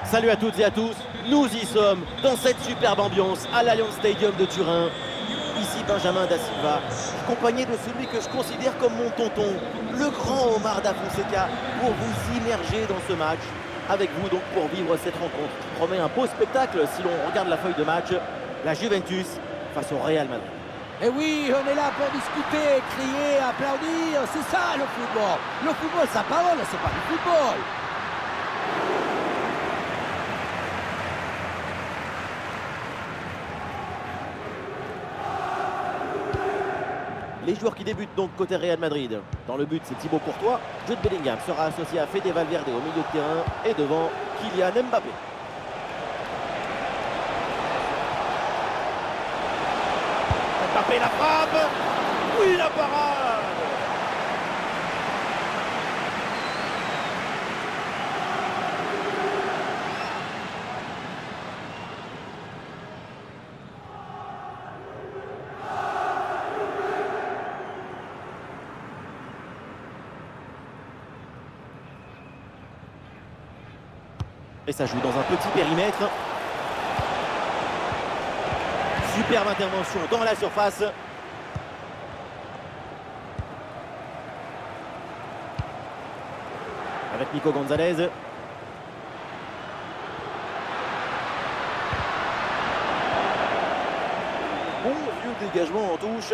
Salut à toutes et à tous, nous y sommes dans cette superbe ambiance à l'Allianz Stadium de Turin. Ici Benjamin Da Silva, accompagné de celui que je considère comme mon tonton, le grand Omar Da Fonseca, pour vous immerger dans ce match. Avec vous donc pour vivre cette rencontre qui promet un beau spectacle si l'on regarde la feuille de match. La Juventus face au Real Madrid. Et oui, on est là pour discuter, crier, applaudir, c'est ça le football. Le football, ça parole, c'est pas du football. Les joueurs qui débutent donc côté Real Madrid. Dans le but, c'est Thibaut Courtois. Jude Bellingham sera associé à Fede Valverde au milieu de terrain. Et devant, Kylian Mbappé. Mbappé la frappe. Oui, la parade. Et ça joue dans un petit périmètre. Superbe intervention dans la surface. Avec Nico Gonzalez. Bon vieux dégagement en touche.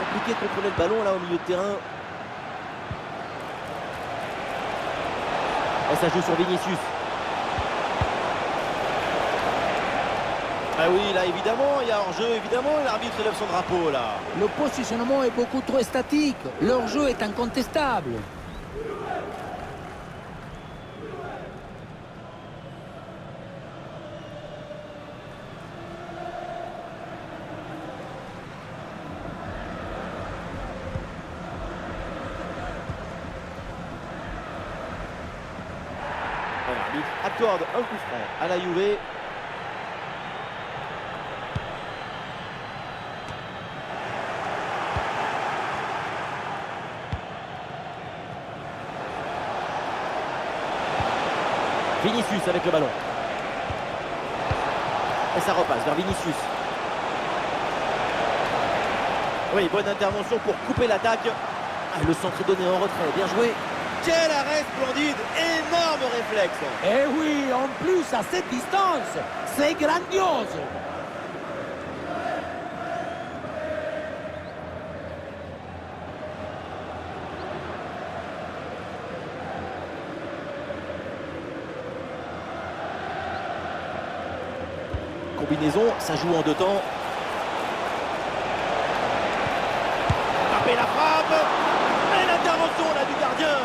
Compliqué de contrôler le ballon là au milieu de terrain. Et ça joue sur Vinicius. Ah oui, là évidemment, il y a hors-jeu, évidemment, l'arbitre élève son drapeau là. Le positionnement est beaucoup trop statique. Leur jeu est incontestable. L'arbitre accorde un coup franc à la Juve. Vinicius avec le ballon. Et ça repasse vers Vinicius. Oui, bonne intervention pour couper l'attaque. Ah, le centre est donné en retrait, bien joué. Quel arrêt splendide, énorme réflexe. Et oui, en plus à cette distance, c'est grandiose. Combinaison, ça joue en deux temps. Mbappé la frappe. Et l'intervention là du gardien.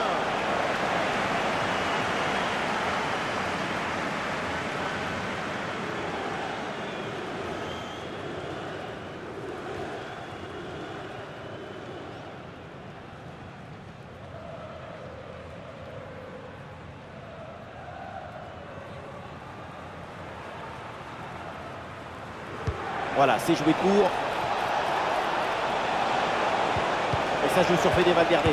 Voilà, c'est joué court. Et ça joue sur Fede Valverde.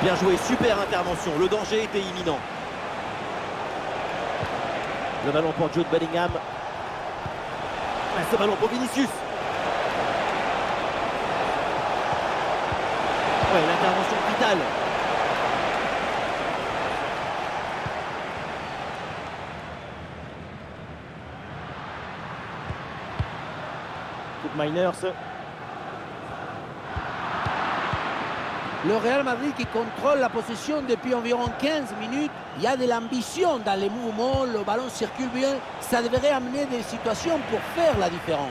Bien joué, super intervention. Le danger était imminent. Le ballon pour Jude Bellingham. Ce ballon pour Vinicius. Ouais, l'intervention vitale. Miners. Le Real Madrid qui contrôle la possession depuis environ 15 minutes. Il y a de l'ambition dans les mouvements, le ballon circule bien. Ça devrait amener des situations pour faire la différence.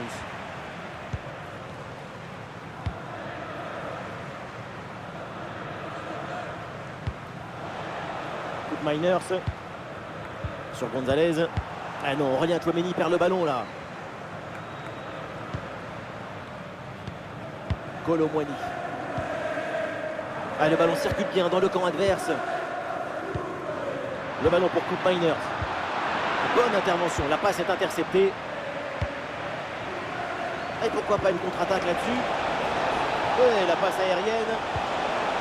Miners. Sur Gonzalez. Ah non, rien, Tchouaméni perd le ballon là. Colomwani. Ah, le ballon circule bien dans le camp adverse. Le ballon pour Koop Miners. Bonne intervention, la passe est interceptée. Et pourquoi pas une contre-attaque là-dessus. Ouais, la passe aérienne.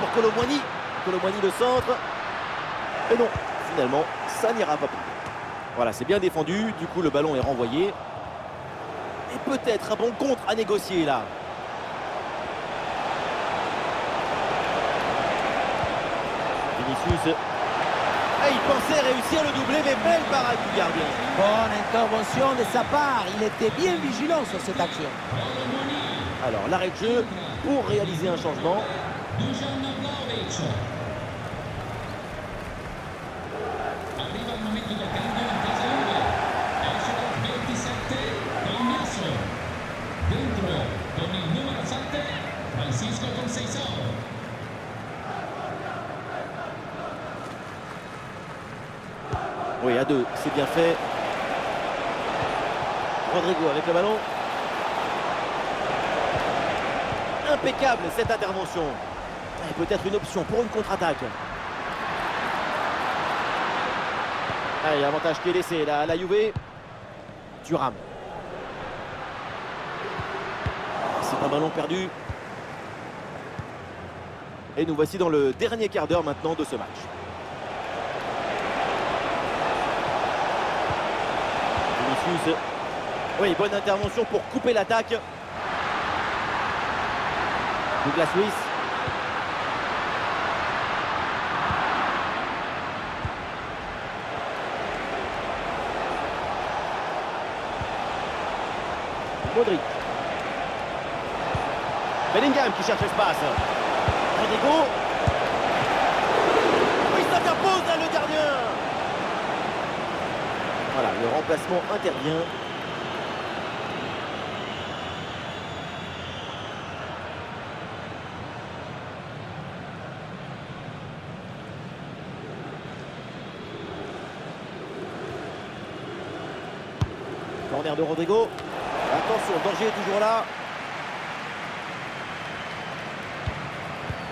pour Kolo Muani. Kolo Muani le centre. Et non, finalement, ça n'ira pas plus. Voilà, c'est bien défendu. Du coup, le ballon est renvoyé. Et peut-être un bon contre à négocier là. Vinicius. Ah, il pensait réussir le doublé, mais belle parade du gardien. Bonne intervention de sa part. Il était bien vigilant sur cette action. Alors, l'arrêt de jeu pour réaliser un changement. Dusan Vlahovic. Arriva il momento del cambio in casa Juve. Esce dal 27 Tomiasso. Dentro con il numero 7 Francisco Conceição. Oui, à deux, c'est bien fait. Rodrigo avec le ballon. Impeccable cette intervention. Et peut-être une option pour une contre-attaque. Allez, avantage qui est laissé là à la Juve. Thuram. C'est un ballon perdu. Et nous voici dans le dernier quart d'heure maintenant de ce match. Vinicius. Oui, bonne intervention pour couper l'attaque. Douglas Luiz. Modric. Bellingham qui cherche l'espace. Rodrigo. Il s'interpose là le gardien. Voilà, le remplacement intervient. Corner de Rodrigo. Attention, danger est toujours là.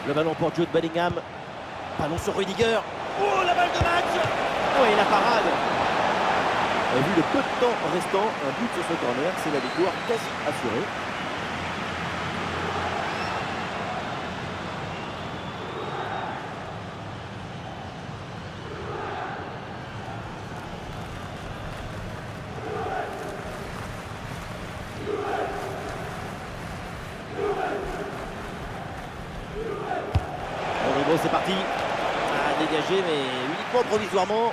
Le ballon pour Jude Bellingham. Ballon sur Rudiger. Oh, la balle de match. Oh, et la parade. Et vu le peu de temps restant, un but sur ce corner, c'est la victoire quasi assurée. Rodrigo, c'est parti. Ah, dégagé, mais uniquement provisoirement.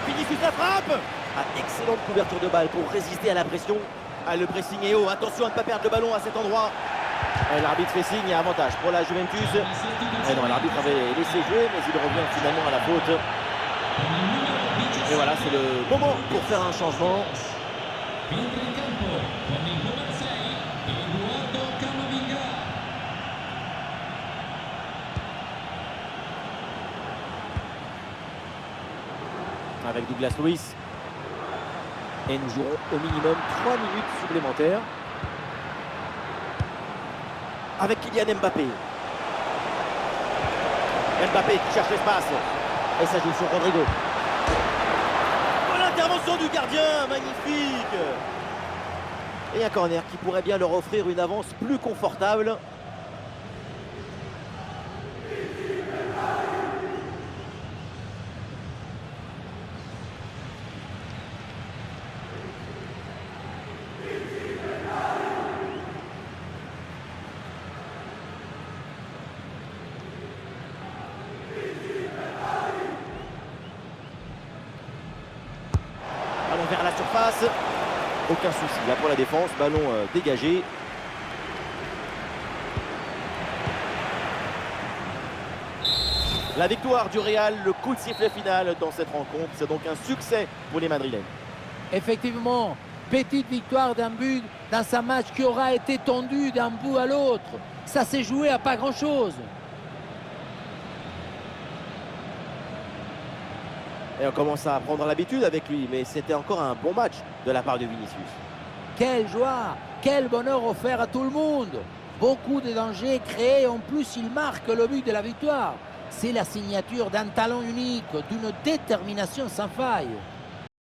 Vinicius la frappe. Ah, excellente couverture de balle pour résister à la pression. Ah, le pressing est haut. Attention à ne pas perdre le ballon à cet endroit. L'arbitre fait signe, il y a avantage pour la Juventus. Et non, l'arbitre avait laissé jouer, mais il revient finalement à la faute. Et voilà, c'est le moment pour faire un changement. Entra in campo con il numero 6 Eduardo Camavinga. Avec Douglas Luiz. Et nous jouerons au minimum 3 minutes supplémentaires. Avec Kylian Mbappé. Mbappé qui cherche l'espace. Et ça joue sur Rodrigo. Oh, l'intervention du gardien, magnifique. Et un corner qui pourrait bien leur offrir une avance plus confortable. Ballon vers la surface. Aucun souci là pour la défense. Ballon dégagé. La victoire du Real, le coup de sifflet final dans cette rencontre. C'est donc un succès pour les Madrilènes. Effectivement, petite victoire d'un but dans un match qui aura été tendu d'un bout à l'autre. Ça s'est joué à pas grand-chose. Et on commence à prendre l'habitude avec lui, mais c'était encore un bon match de la part de Vinicius. Quelle joie, quel bonheur offert à tout le monde. Beaucoup de dangers créés, en plus il marque le but de la victoire. C'est la signature d'un talent unique, d'une détermination sans faille.